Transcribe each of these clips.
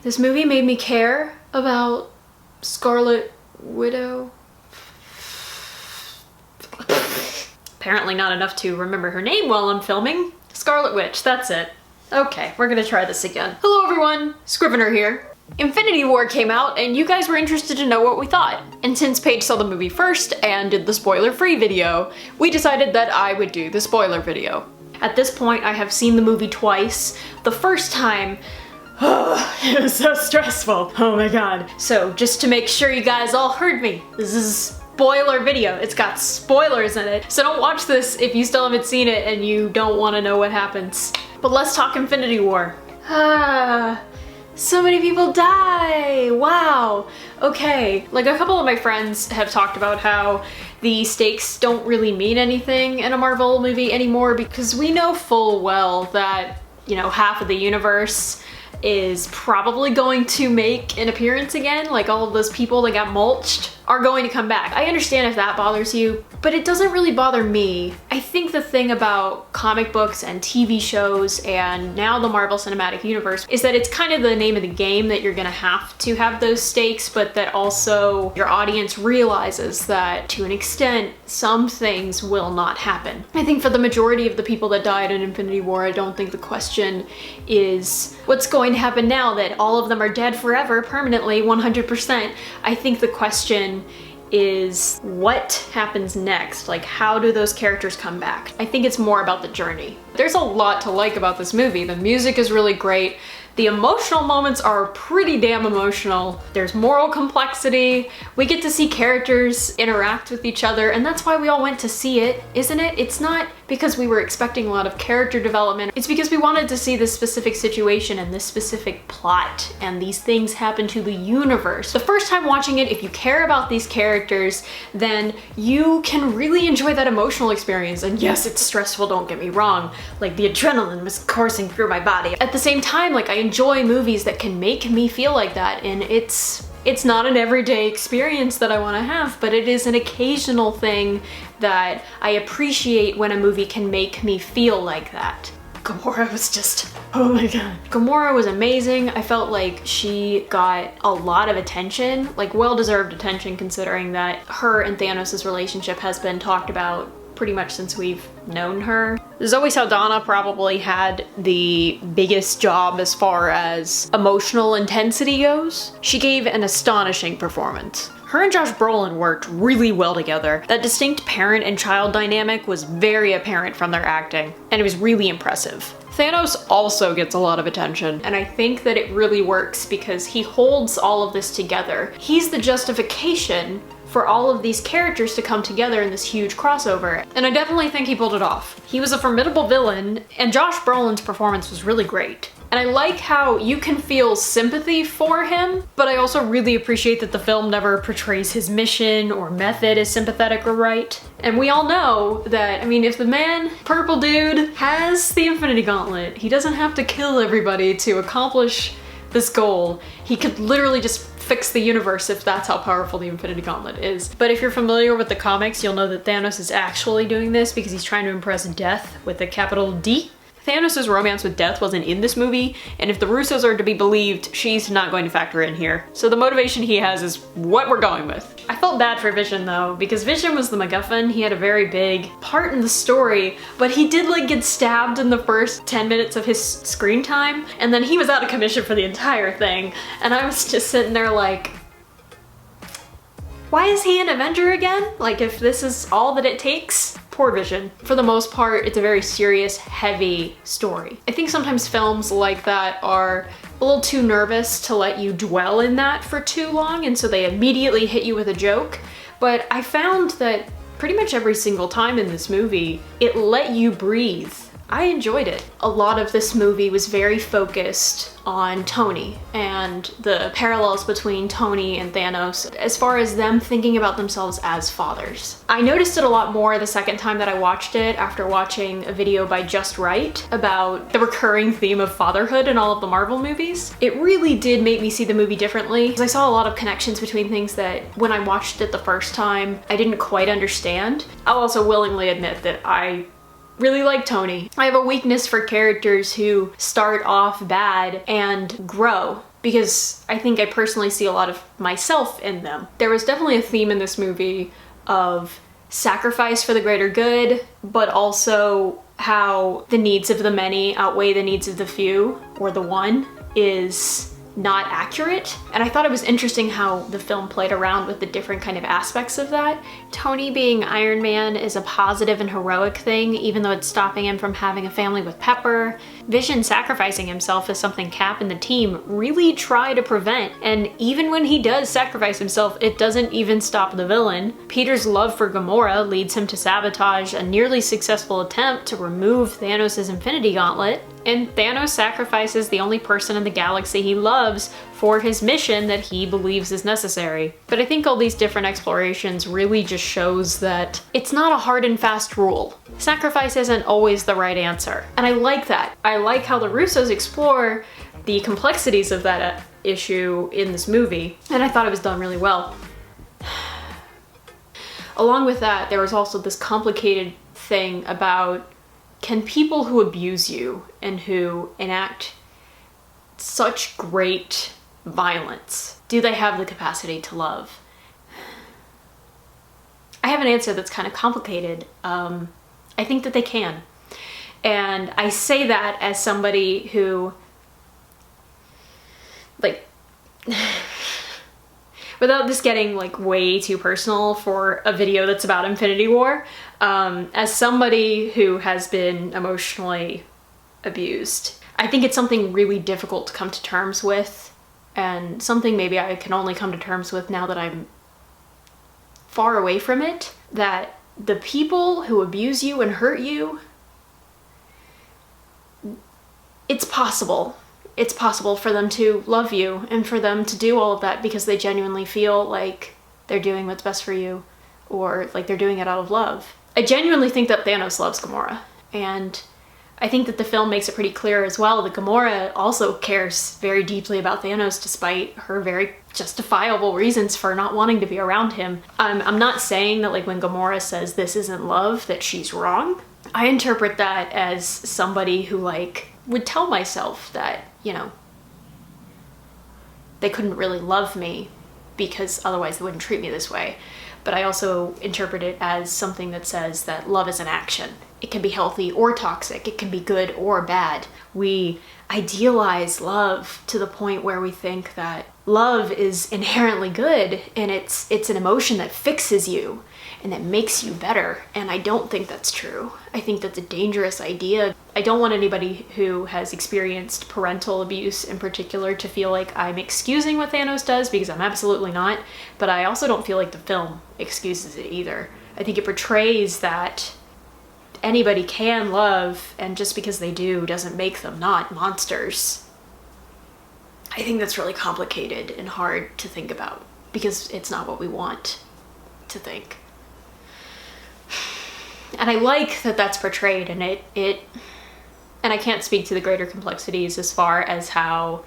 This movie made me care about Scarlet Widow. Apparently not enough to remember her name while I'm filming. Scarlet Witch, that's it. Okay, we're gonna try this again. Hello everyone, Scrivener here. Infinity War came out and you guys were interested to know what we thought. And since Paige saw the movie first and did the spoiler-free video, we decided that I would do the spoiler video. At this point, I have seen the movie twice. The first time, it was so stressful. Oh my god. So just to make sure you guys all heard me, this is spoiler video. It's got spoilers in it. So don't watch this if you still haven't seen it and you don't want to know what happens. But let's talk Infinity War. So many people die! Wow! Okay, like a couple of my friends have talked about how the stakes don't really mean anything in a Marvel movie anymore because we know full well that, you know, half of the universe is probably going to make an appearance again. Like all of those people that got mulched are going to come back. I understand if that bothers you, but it doesn't really bother me. I think the thing about comic books and TV shows and now the Marvel Cinematic Universe is that it's kind of the name of the game that you're gonna have to have those stakes, but that also your audience realizes that to an extent, some things will not happen. I think for the majority of the people that died in Infinity War, I don't think the question is what's going to happen now that all of them are dead forever, permanently, 100%. I think the question is what happens next? Like, how do those characters come back? I think it's more about the journey. There's a lot to like about this movie. The music is really great. The emotional moments are pretty damn emotional. There's moral complexity. We get to see characters interact with each other, and that's why we all went to see it, isn't it? It's not because we were expecting a lot of character development. It's because we wanted to see this specific situation and this specific plot, and these things happen to the universe. The first time watching it, if you care about these characters, then you can really enjoy that emotional experience. And yes, it's stressful, don't get me wrong. Like, the adrenaline was coursing through my body. At the same time, like, I enjoy movies that can make me feel like that, and it's not an everyday experience that I want to have, but it is an occasional thing that I appreciate when a movie can make me feel like that. Gamora was just, oh my god. Gamora was amazing. I felt like she got a lot of attention, like well-deserved attention, considering that her and Thanos' relationship has been talked about pretty much since we've known her. Zoe Saldana probably had the biggest job as far as emotional intensity goes. She gave an astonishing performance. Her and Josh Brolin worked really well together. That distinct parent and child dynamic was very apparent from their acting, and it was really impressive. Thanos also gets a lot of attention, and I think that it really works because he holds all of this together. He's the justification for all of these characters to come together in this huge crossover, and I definitely think he pulled it off. He was a formidable villain, and Josh Brolin's performance was really great. And I like how you can feel sympathy for him, but I also really appreciate that the film never portrays his mission or method as sympathetic or right. And we all know that, I mean, if the man, purple dude, has the Infinity Gauntlet, he doesn't have to kill everybody to accomplish this goal. He could literally just fix the universe if that's how powerful the Infinity Gauntlet is. But if you're familiar with the comics, you'll know that Thanos is actually doing this because he's trying to impress Death with a capital D. Thanos' romance with Death wasn't in this movie, and if the Russos are to be believed, she's not going to factor in here. So the motivation he has is what we're going with. I felt bad for Vision though, because Vision was the MacGuffin. He had a very big part in the story, but he did like get stabbed in the first 10 minutes of his screen time, and then he was out of commission for the entire thing, and I was just sitting there like, why is he an Avenger again? Like, if this is all that it takes? Poor Vision. For the most part, it's a very serious, heavy story. I think sometimes films like that are a little too nervous to let you dwell in that for too long, and so they immediately hit you with a joke. But I found that pretty much every single time in this movie, it let you breathe. I enjoyed it. A lot of this movie was very focused on Tony and the parallels between Tony and Thanos as far as them thinking about themselves as fathers. I noticed it a lot more the second time that I watched it after watching a video by Just Right about the recurring theme of fatherhood in all of the Marvel movies. It really did make me see the movie differently because I saw a lot of connections between things that when I watched it the first time, I didn't quite understand. I'll also willingly admit that I really like Tony. I have a weakness for characters who start off bad and grow. because I think I personally see a lot of myself in them. There was definitely a theme in this movie of sacrifice for the greater good, but also how the needs of the many outweigh the needs of the few, or the one, is not accurate. And I thought it was interesting how the film played around with the different kind of aspects of that. Tony being Iron Man is a positive and heroic thing, even though it's stopping him from having a family with Pepper. Vision sacrificing himself is something Cap and the team really try to prevent, and even when he does sacrifice himself, it doesn't even stop the villain. Peter's love for Gamora leads him to sabotage a nearly successful attempt to remove Thanos' Infinity Gauntlet, and Thanos sacrifices the only person in the galaxy he loves for his mission that he believes is necessary. But I think all these different explorations really just shows that it's not a hard and fast rule. Sacrifice isn't always the right answer. And I like that. I like how the Russos explore the complexities of that issue in this movie, and I thought it was done really well. Along with that, there was also this complicated thing about, can people who abuse you and who enact such great violence, do they have the capacity to love? I have an answer that's kind of complicated. I think that they can. And I say that as somebody who, like, without this getting like way too personal for a video that's about Infinity War, as somebody who has been emotionally abused, I think it's something really difficult to come to terms with, and something maybe I can only come to terms with now that I'm far away from it, that the people who abuse you and hurt you, it's possible. It's possible for them to love you and for them to do all of that because they genuinely feel like they're doing what's best for you, or like they're doing it out of love. I genuinely think that Thanos loves Gamora, and I think that the film makes it pretty clear as well that Gamora also cares very deeply about Thanos despite her very justifiable reasons for not wanting to be around him. I'm not saying that like when Gamora says this isn't love that she's wrong. I interpret that as somebody who like would tell myself that, you know, they couldn't really love me because otherwise they wouldn't treat me this way. But I also interpret it as something that says that love is an action. It can be healthy or toxic. It can be good or bad. We idealize love to the point where we think that love is inherently good and it's an emotion that fixes you and that makes you better. And I don't think that's true. I think that's a dangerous idea. I don't want anybody who has experienced parental abuse in particular to feel like I'm excusing what Thanos does, because I'm absolutely not. But I also don't feel like the film excuses it either. I think it portrays that anybody can love, and just because they do doesn't make them not monsters. I think that's really complicated and hard to think about because it's not what we want to think. And I like that that's portrayed, and and I can't speak to the greater complexities as far as how,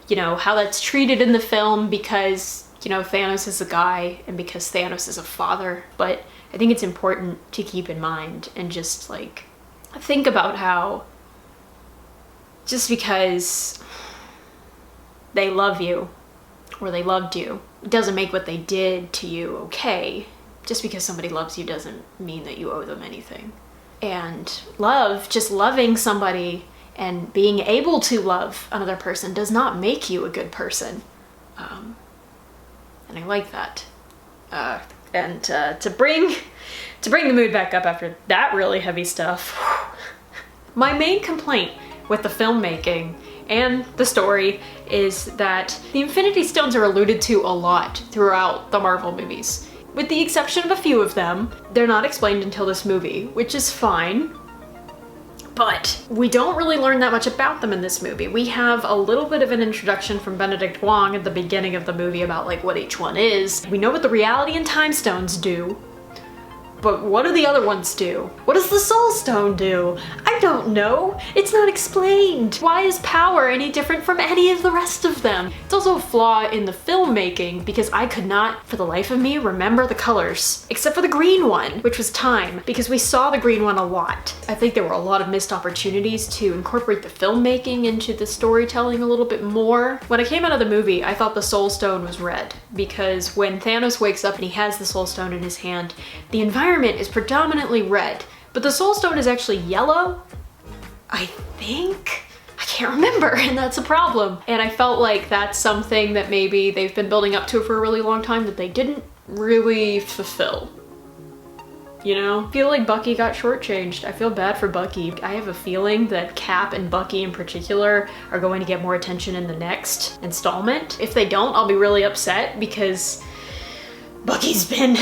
you know, how that's treated in the film because, you know, Thanos is a guy and because Thanos is a father, but I think it's important to keep in mind and just like think about how just because they love you or they loved you doesn't make what they did to you okay. Just because somebody loves you doesn't mean that you owe them anything. And love, just loving somebody and being able to love another person does not make you a good person. And I like that. And to bring the mood back up after that really heavy stuff, my main complaint with the filmmaking and the story is that the Infinity Stones are alluded to a lot throughout the Marvel movies. With the exception of a few of them, they're not explained until this movie, which is fine. But we don't really learn that much about them in this movie. We have a little bit of an introduction from Benedict Wong at the beginning of the movie about like what each one is. We know what the Reality and Time Stones do, but what do the other ones do? What does the Soul Stone do? I don't know. It's not explained. Why is power any different from any of the rest of them? It's also a flaw in the filmmaking because I could not, for the life of me, remember the colors. Except for the green one, which was time, because we saw the green one a lot. I think there were a lot of missed opportunities to incorporate the filmmaking into the storytelling a little bit more. When I came out of the movie, I thought the Soul Stone was red, because when Thanos wakes up and he has the Soul Stone in his hand, the environment is predominantly red, but the Soul Stone is actually yellow, I think? I can't remember, and that's a problem. And I felt like that's something that maybe they've been building up to for a really long time that they didn't really fulfill. You know? I feel like Bucky got shortchanged. I feel bad for Bucky. I have a feeling that Cap and Bucky in particular are going to get more attention in the next installment. If they don't, I'll be really upset because Bucky's been...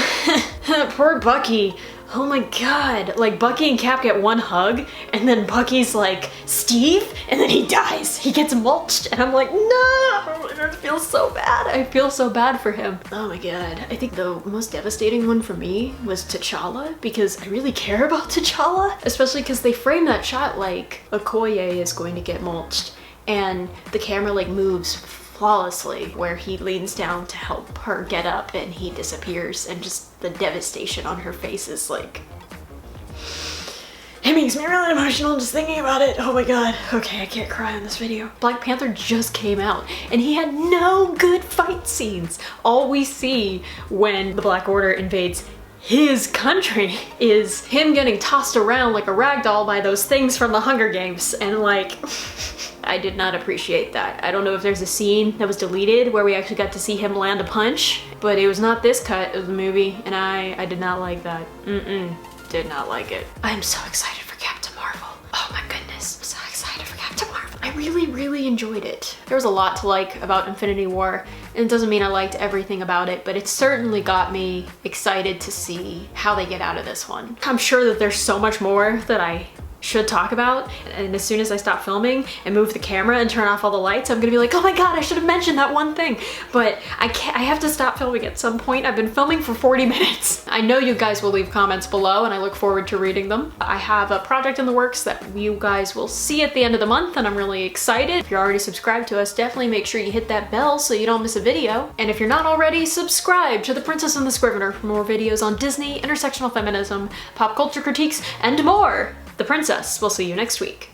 Poor Bucky. Oh my god. Like, Bucky and Cap get one hug, and then Bucky's like, Steve? And then he dies. He gets mulched, and I'm like, no! And I feel so bad. I feel so bad for him. Oh my god. I think the most devastating one for me was T'Challa, because I really care about T'Challa, especially because they frame that shot like Okoye is going to get mulched, and the camera like moves flawlessly where he leans down to help her get up and he disappears, and just the devastation on her face is like, it makes me really emotional just thinking about it. Oh my god. Okay, I can't cry on this video. Black Panther just came out and he had no good fight scenes. All we see when the Black Order invades his country is him getting tossed around like a rag doll by those things from the Hunger Games, and like I did not appreciate that. I don't know if there's a scene that was deleted where we actually got to see him land a punch, but it was not this cut of the movie, and I did not like that. Did not like it. I'm so excited for Captain Marvel. Oh my goodness, I'm so excited for Captain Marvel. I really enjoyed it. There was a lot to like about Infinity War, and it doesn't mean I liked everything about it, but it certainly got me excited to see how they get out of this one. I'm sure that there's so much more that I should talk about, and as soon as I stop filming and move the camera and turn off all the lights, I'm gonna be like, oh my god, I should have mentioned that one thing, but I have to stop filming at some point. I've been filming for 40 minutes. I know you guys will leave comments below and I look forward to reading them. I have a project in the works that you guys will see at the end of the month, and I'm really excited. If you're already subscribed to us, definitely make sure you hit that bell so you don't miss a video. And if you're not already, subscribe to The Princess and the Scrivener for more videos on Disney, intersectional feminism, pop culture critiques, and more. The Princess will see you next week.